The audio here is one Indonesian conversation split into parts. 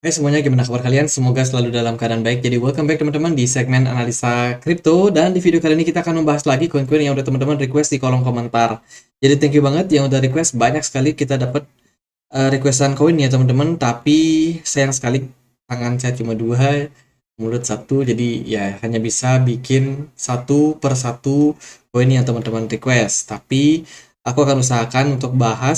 Hai semuanya, gimana kabar kalian? Semoga selalu dalam keadaan baik. Jadi welcome back teman-teman di segmen analisa kripto. Dan di video kali ini kita akan membahas lagi koin-koin yang udah teman-teman request di kolom komentar. Jadi thank you banget yang udah request. Banyak sekali kita dapat requestan koin ya teman-teman. Tapi sayang sekali tangan saya cuma dua, mulut satu. Jadi ya hanya bisa bikin satu per satu koin yang teman-teman request. Tapi aku akan usahakan untuk bahas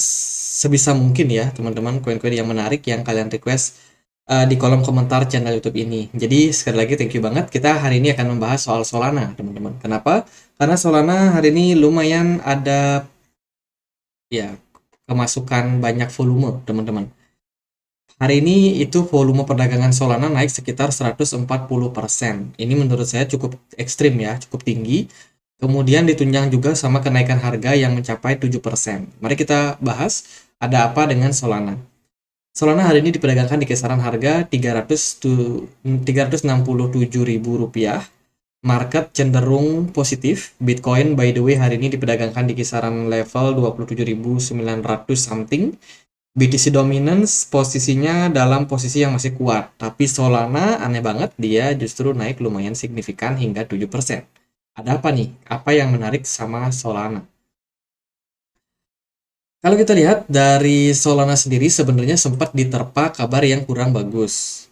sebisa mungkin ya teman-teman koin-koin yang menarik yang kalian request di kolom komentar channel YouTube ini. Jadi sekali lagi thank you banget. Kita hari ini akan membahas soal Solana, teman-teman. Kenapa? Karena Solana hari ini lumayan ada ya kemasukan banyak volume, teman-teman. Hari ini itu volume perdagangan Solana naik sekitar 140%. Ini menurut saya cukup ekstrim ya, cukup tinggi. Kemudian ditunjang juga sama kenaikan harga yang mencapai 7%. Mari kita bahas ada apa dengan Solana. Solana hari ini diperdagangkan di kisaran harga 367 ribu rupiah. Market cenderung positif. Bitcoin by the way hari ini diperdagangkan di kisaran level 27.900 something. BTC dominance posisinya dalam posisi yang masih kuat. Tapi Solana aneh banget, dia justru naik lumayan signifikan hingga 7%. Ada apa nih? Apa yang menarik sama Solana? Kalau kita lihat dari Solana sendiri sebenarnya sempat diterpa kabar yang kurang bagus.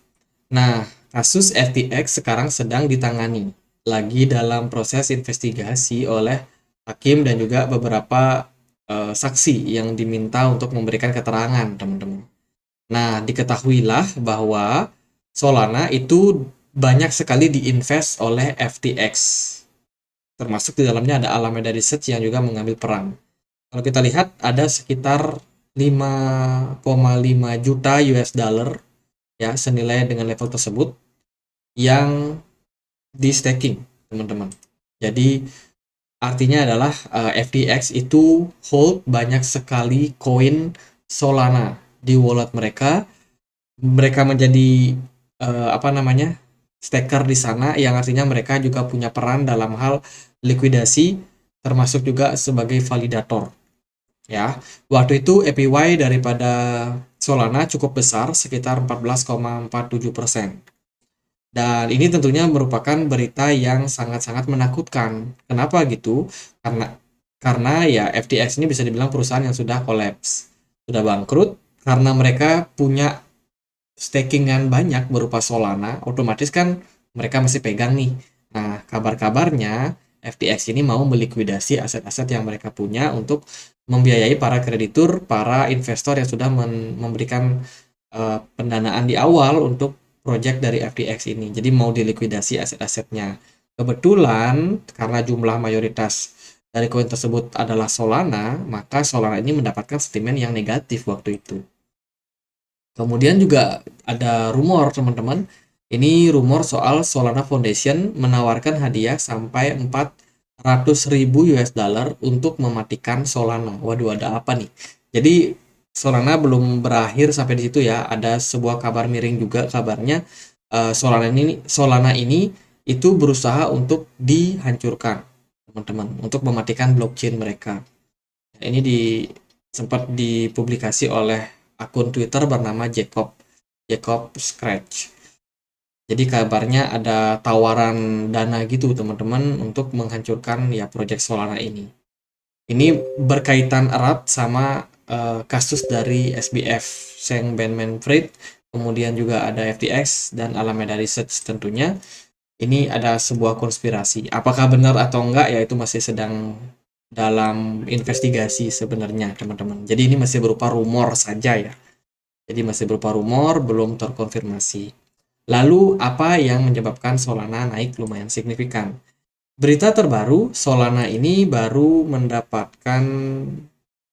Nah, kasus FTX sekarang sedang ditangani. Lagi dalam proses investigasi oleh hakim dan juga beberapa saksi yang diminta untuk memberikan keterangan, teman-teman. Nah, diketahuilah bahwa Solana itu banyak sekali diinvest oleh FTX. Termasuk di dalamnya ada Alameda Research yang juga mengambil peran. Kalau kita lihat ada sekitar 5,5 juta US dollar ya senilai dengan level tersebut yang di staking, teman-teman. Jadi artinya adalah FTX itu hold banyak sekali koin Solana di wallet mereka. Mereka menjadi apa namanya? Staker di sana yang artinya mereka juga punya peran dalam hal likuidasi termasuk juga sebagai validator. Ya, waktu itu APY daripada Solana cukup besar, sekitar 14,47%. Dan ini tentunya merupakan berita yang sangat-sangat menakutkan. Kenapa gitu? Karena karena ya FTX ini bisa dibilang perusahaan yang sudah kolaps, sudah bangkrut karena mereka punya stakingan banyak berupa Solana, otomatis kan mereka masih pegang nih. Nah, kabar-kabarnya FTX ini mau melikuidasi aset-aset yang mereka punya untuk membiayai para kreditur, para investor yang sudah memberikan pendanaan di awal untuk proyek dari FTX ini. Jadi mau dilikuidasi aset-asetnya. Kebetulan karena jumlah mayoritas dari koin tersebut adalah Solana, maka Solana ini mendapatkan sentimen yang negatif waktu itu. Kemudian juga ada rumor, teman-teman. Ini rumor soal Solana Foundation menawarkan hadiah sampai 400.000 US dollar untuk mematikan Solana. Waduh, ada apa nih? Jadi Solana belum berakhir sampai di situ ya. Ada sebuah kabar miring juga kabarnya Solana ini itu berusaha untuk dihancurkan, teman-teman, untuk mematikan blockchain mereka. Ini sempat dipublikasi oleh akun Twitter bernama Jacob Scratch. Jadi kabarnya ada tawaran dana gitu teman-teman untuk menghancurkan ya proyek Solana ini. Ini berkaitan erat sama kasus dari SBF, Sam Bankman-Fried, kemudian juga ada FTX dan Alameda Research tentunya. Ini ada sebuah konspirasi. Apakah benar atau enggak ya itu masih sedang dalam investigasi sebenarnya, teman-teman. Jadi ini masih berupa rumor saja ya. Jadi masih berupa rumor, belum terkonfirmasi. Lalu apa yang menyebabkan Solana naik lumayan signifikan? Berita terbaru, Solana ini baru mendapatkan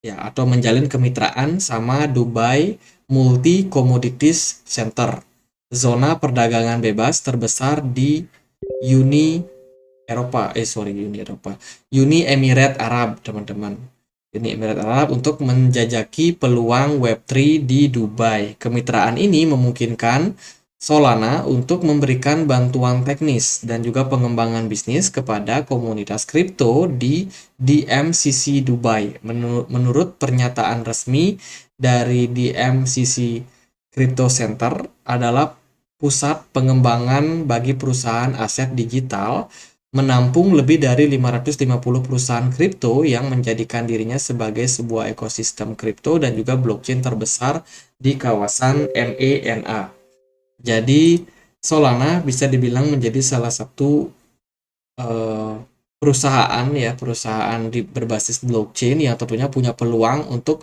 ya atau menjalin kemitraan sama Dubai Multi Commodities Center, zona perdagangan bebas terbesar di Uni Uni Emirat Arab, teman-teman. Uni Emirat Arab untuk menjajaki peluang Web3 di Dubai. Kemitraan ini memungkinkan Solana untuk memberikan bantuan teknis dan juga pengembangan bisnis kepada komunitas kripto di DMCC Dubai. Menurut pernyataan resmi dari DMCC Crypto Center adalah pusat pengembangan bagi perusahaan aset digital, menampung lebih dari 550 perusahaan kripto yang menjadikan dirinya sebagai sebuah ekosistem kripto dan juga blockchain terbesar di kawasan MENA. Jadi Solana bisa dibilang menjadi salah satu eh, perusahaan berbasis blockchain yang tentunya punya peluang untuk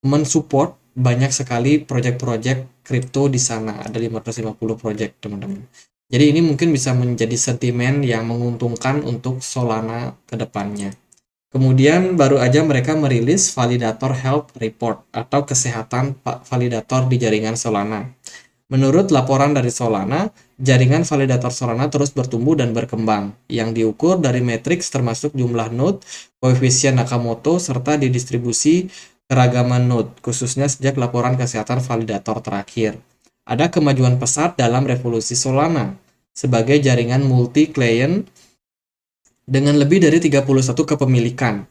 mensupport banyak sekali proyek-proyek kripto di sana. Ada 550 proyek, teman-teman. Jadi ini mungkin bisa menjadi sentimen yang menguntungkan untuk Solana ke depannya. Kemudian baru aja mereka merilis validator health report atau kesehatan validator di jaringan Solana. Menurut laporan dari Solana, jaringan validator Solana terus bertumbuh dan berkembang, yang diukur dari matriks termasuk jumlah node, koefisien Nakamoto, serta didistribusi keragaman node, khususnya sejak laporan kesehatan validator terakhir. Ada kemajuan pesat dalam revolusi Solana sebagai jaringan multi-client dengan lebih dari 31 kepemilikan.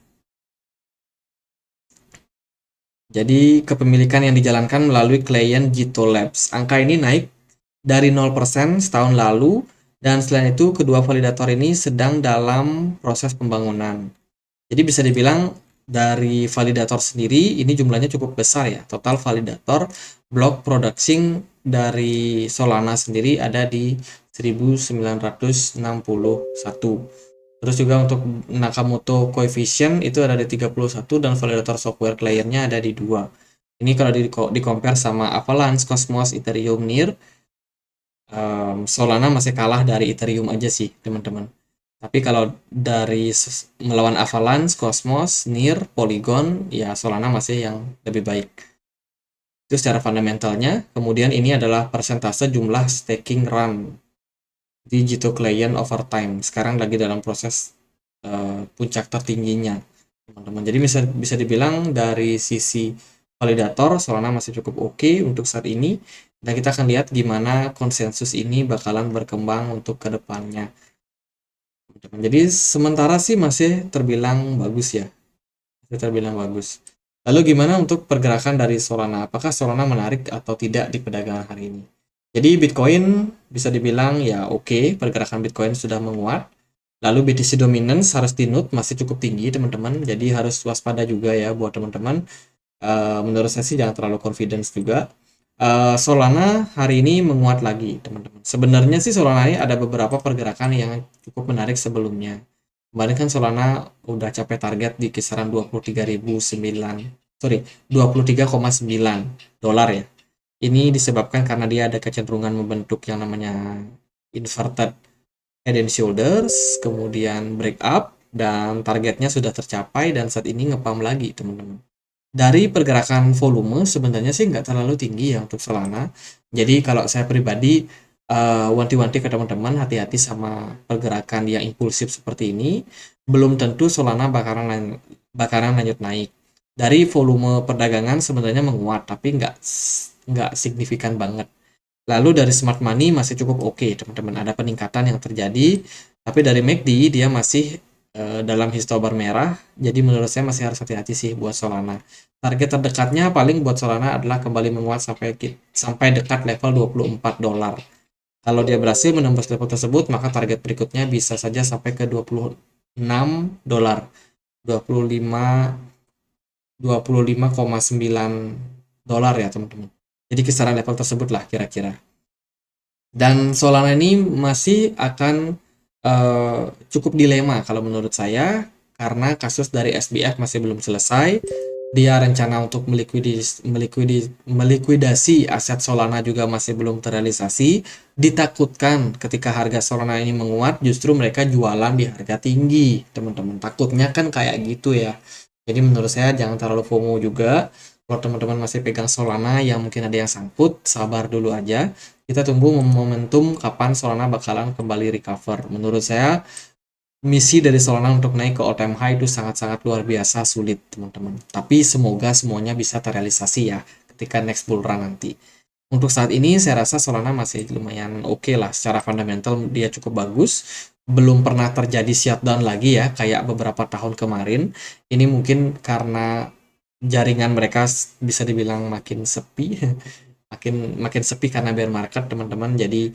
Jadi kepemilikan yang dijalankan melalui klien Jito Labs. Angka ini naik dari 0% setahun lalu, dan selain itu kedua validator ini sedang dalam proses pembangunan. Jadi bisa dibilang dari validator sendiri ini jumlahnya cukup besar ya. Total validator block production dari Solana sendiri ada di 1961. Terus juga untuk Nakamoto coefficient itu ada di 31 dan validator software client-nya ada di 2. Ini kalau di compare sama Avalanche, Cosmos, Ethereum, NEAR, Solana masih kalah dari Ethereum aja sih, teman-teman. Tapi kalau dari melawan Avalanche, Cosmos, NEAR, Polygon, ya Solana masih yang lebih baik. Itu secara fundamentalnya. Kemudian ini adalah persentase jumlah staking run digital client over time. Sekarang lagi dalam proses puncak tertingginya, teman-teman. Jadi bisa dibilang dari sisi validator Solana masih cukup oke untuk saat ini, dan kita akan lihat gimana konsensus ini bakalan berkembang untuk kedepannya. Jadi sementara sih masih terbilang bagus ya, masih terbilang bagus. Lalu gimana untuk pergerakan dari Solana? Apakah Solana menarik atau tidak di perdagangan hari ini? Jadi Bitcoin bisa dibilang ya oke, pergerakan Bitcoin sudah menguat. Lalu BTC dominance harus di-note masih cukup tinggi, teman-teman. Jadi harus waspada juga ya buat teman-teman. Menurut saya sih jangan terlalu confidence juga. Solana hari ini menguat lagi, teman-teman. Sebenarnya sih Solana ini ada beberapa pergerakan yang cukup menarik sebelumnya. Kemarin kan Solana udah capai target di kisaran 23,9 dolar ya. Ini disebabkan karena dia ada kecenderungan membentuk yang namanya inverted head and shoulders, kemudian break up, dan targetnya sudah tercapai dan saat ini ngepam lagi, teman-teman. Dari pergerakan volume sebenarnya sih nggak terlalu tinggi ya untuk Solana. Jadi kalau saya pribadi wanti-wanti ke teman-teman hati-hati sama pergerakan yang impulsif seperti ini. Belum tentu Solana bakalan lanjut naik. Dari volume perdagangan sebenarnya menguat, tapi nggak signifikan banget. Lalu dari smart money masih cukup oke, teman-teman. Ada peningkatan yang terjadi, tapi dari MACD dia masih dalam histobar merah. Jadi menurut saya masih harus hati-hati sih buat Solana. Target terdekatnya paling buat Solana adalah kembali menguat sampai dekat level 24 dolar. Kalau dia berhasil menembus level tersebut, maka target berikutnya bisa saja sampai ke 26 dolar. 25,9 dolar ya, teman-teman. Jadi kisaran level tersebut lah kira-kira. Dan Solana ini masih akan cukup dilema kalau menurut saya, karena kasus dari SBF masih belum selesai. Dia rencana untuk melikuidasi aset Solana juga masih belum terrealisasi. Ditakutkan ketika harga Solana ini menguat, justru mereka jualan di harga tinggi, teman-teman. Takutnya kan kayak gitu ya. Jadi menurut saya jangan terlalu FOMO juga. Kalau teman-teman masih pegang Solana yang mungkin ada yang sangkut, sabar dulu aja. Kita tunggu momentum kapan Solana bakalan kembali recover. Menurut saya misi dari Solana untuk naik ke all time high itu sangat-sangat luar biasa sulit, teman-teman. Tapi semoga semuanya bisa terrealisasi ya ketika next bull run nanti. Untuk saat ini saya rasa Solana masih lumayan oke lah, secara fundamental dia cukup bagus. Belum pernah terjadi shutdown lagi ya kayak beberapa tahun kemarin. Ini mungkin karena jaringan mereka bisa dibilang makin sepi, makin sepi karena bear market teman-teman. Jadi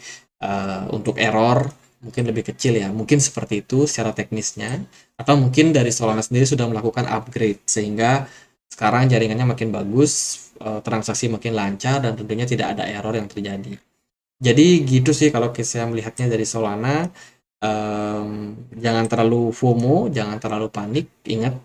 untuk error mungkin lebih kecil ya. Mungkin seperti itu secara teknisnya. Atau mungkin dari Solana sendiri sudah melakukan upgrade sehingga sekarang jaringannya makin bagus, transaksi makin lancar dan tentunya tidak ada error yang terjadi. Jadi gitu sih kalau saya melihatnya dari Solana. Jangan terlalu FOMO, jangan terlalu panik. Ingat,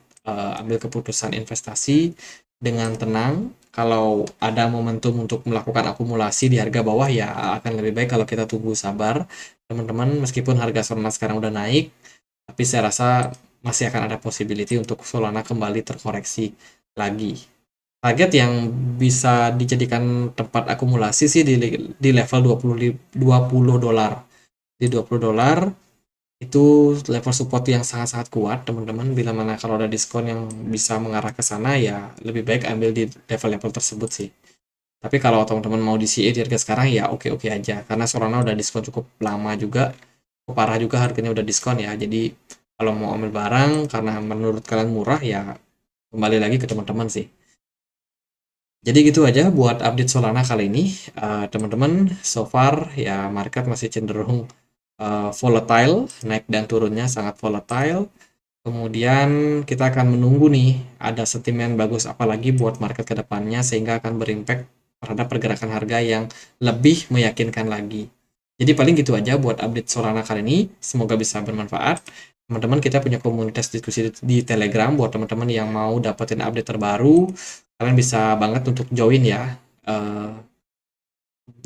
ambil keputusan investasi dengan tenang. Kalau ada momentum untuk melakukan akumulasi di harga bawah ya akan lebih baik kalau kita tunggu sabar. Teman-teman, meskipun harga Solana sekarang udah naik, tapi saya rasa masih akan ada possibility untuk Solana kembali terkoreksi lagi. Target yang bisa dijadikan tempat akumulasi sih di level 20 dolar. Di 20 dolar itu level support yang sangat-sangat kuat teman-teman. Bila mana kalau ada diskon yang bisa mengarah ke sana ya lebih baik ambil di level-level tersebut sih. Tapi kalau teman-teman mau di CA di harga sekarang ya oke-oke aja karena Solana udah diskon cukup lama juga, cukup parah juga harganya udah diskon ya. Jadi kalau mau ambil barang karena menurut kalian murah ya kembali lagi ke teman-teman sih. Jadi gitu aja buat update Solana kali ini. Teman-teman, so far ya market masih cenderung volatile, naik dan turunnya sangat volatile. Kemudian kita akan menunggu nih ada sentimen bagus apalagi buat market ke depannya sehingga akan berimpact terhadap pergerakan harga yang lebih meyakinkan lagi. Jadi paling gitu aja buat update Solana kali ini. Semoga bisa bermanfaat. Teman-teman, kita punya komunitas diskusi di Telegram buat teman-teman yang mau dapetin update terbaru. Kalian bisa banget untuk join ya.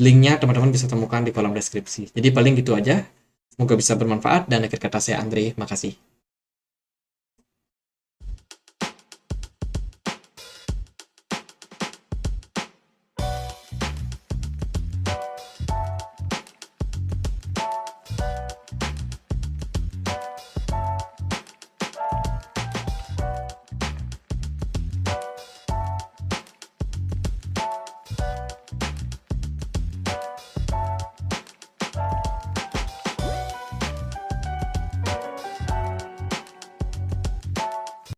Linknya teman-teman bisa temukan di kolom deskripsi. Jadi paling gitu aja. Semoga bisa bermanfaat dan akhir kata saya Andre. Makasih.